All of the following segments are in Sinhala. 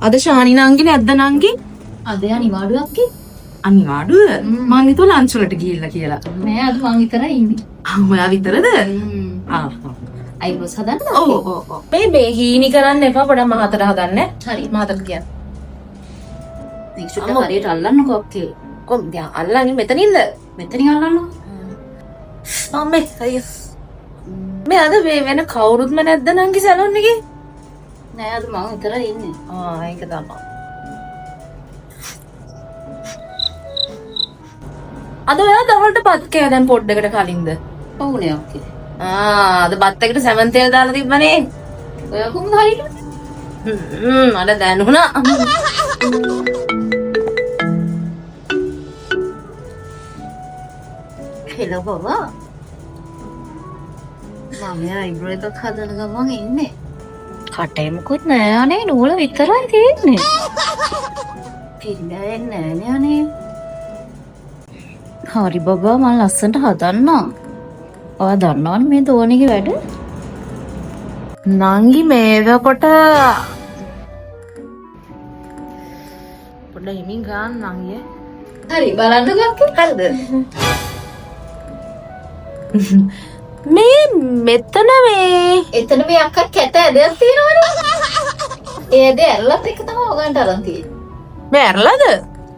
අද ශානි නංගි නැද්ද නංගි? අද අනිවාඩුවක් කි. අනිවාඩුව? මං හිතුවා ලන්ච් වලට ගිහිල්ලා කියලා. නෑ අද මං විතරයි ඉන්නේ. ඔයා විතරද? අයිබ්‍රෝස් හදන්න. ඔව්. මේ හීනි කරන්න එපා පොඩක් මහතට හදන්න. හරි. මහතට කියන්න. මේක සුට්ට හරියට අල්ලන්නකෝ ඔක්කේ. කොම් දැන් අල්ලන්නේ මෙතනින්ද? මෙතනින් අල්ලන්නකෝ. අම්මේ අයියෝ. මේ අද වෙන කවුරුත්ම නැද්ද නංගි සැලොන් එකේ? නෑ අද මං විතරයි ඉන්නේ. ඒක තමයි. අද ඔයා දවල්ට පත් කෑ දැන් පොඩ්ඩකට කලින්ද? ඔව්නේ ඔක්කේ. අද බත් එකට සැමන් තෙල් දාලා තිබ්බනේ. ඔයා කොහොමද හරියට? මට දැනුණා. හෙලෝ බබා. මම අයිබ්‍රෝ එකක් හදන ගමන් ඉන්නේ. කටේ මොකුත් නෑ අනේ නූල විතරයි තියෙන්නේ. පිළිගන්නේ නෑනේ අනේ. හරි බබා මම ලස්සනට හදන්නම්. ඔයා දන්නවනේ මේ දෝනිගේ වැඩ? නංගි මේවකොට පොඩ්ඩ හිමින් ගන්න නංගිය. හරි බලන්නකෝ අක්කේ. හරිද? මේ මෙතන එතන මේ අක්කා කැට ඇදයක් තියෙනවනේ. ඒ ඇද ඇරලත් එක තමයි ඔයගන්ට අරන් තියෙන්නේ. මේ ඇරලාද?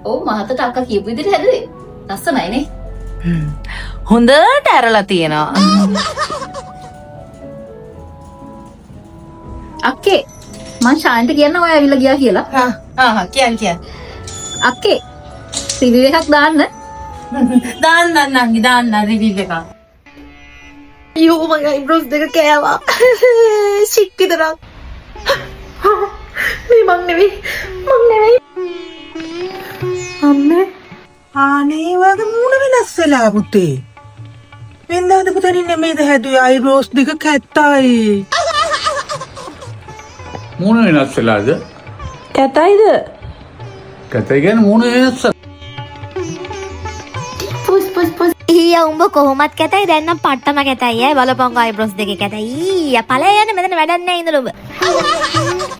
ඔව් මහතට අක්කා කියපු විදිහට හැදුවේ. ලස්සනයිනේ. හොඳට ඇරලා තියෙනවා. අක්කේ මං ශාන්ට කියන්න ඔය ඇවිල්ලා ගියා කියලා. කියන්න. අක්කේ රිවිව් එකක් දාන්න. දාන්න නංගි දාන්න රිවිව් එකක්. අයියෝ මගේ අයිබ්‍රෝස් දෙක කෑවා. ෂික් විතරක්. මේ මං නෙවෙයි. අම්මේ අනේ වගේ මූණ වෙනස් වෙලා පුතේ. වෙනදාද පුතේ නෙමෙයිද හැදුවේ අයිබ්‍රෝස් දෙක කැත්තයි. මූණ වෙනස් වෙලාද? කැතයිද? කැතයි කියන්නේ මූණ වෙනස්. පුස් ඊයා උඹ කොහොමත් කැතයි දැන් නම් පට්ටම කැතයි ඈ බලපං අයිබ්‍රෝස් දෙකේ කැතයි ඊයා ඵලය යන්නේ මෙතන වැඩක් නැහැ ඉඳලා උඹ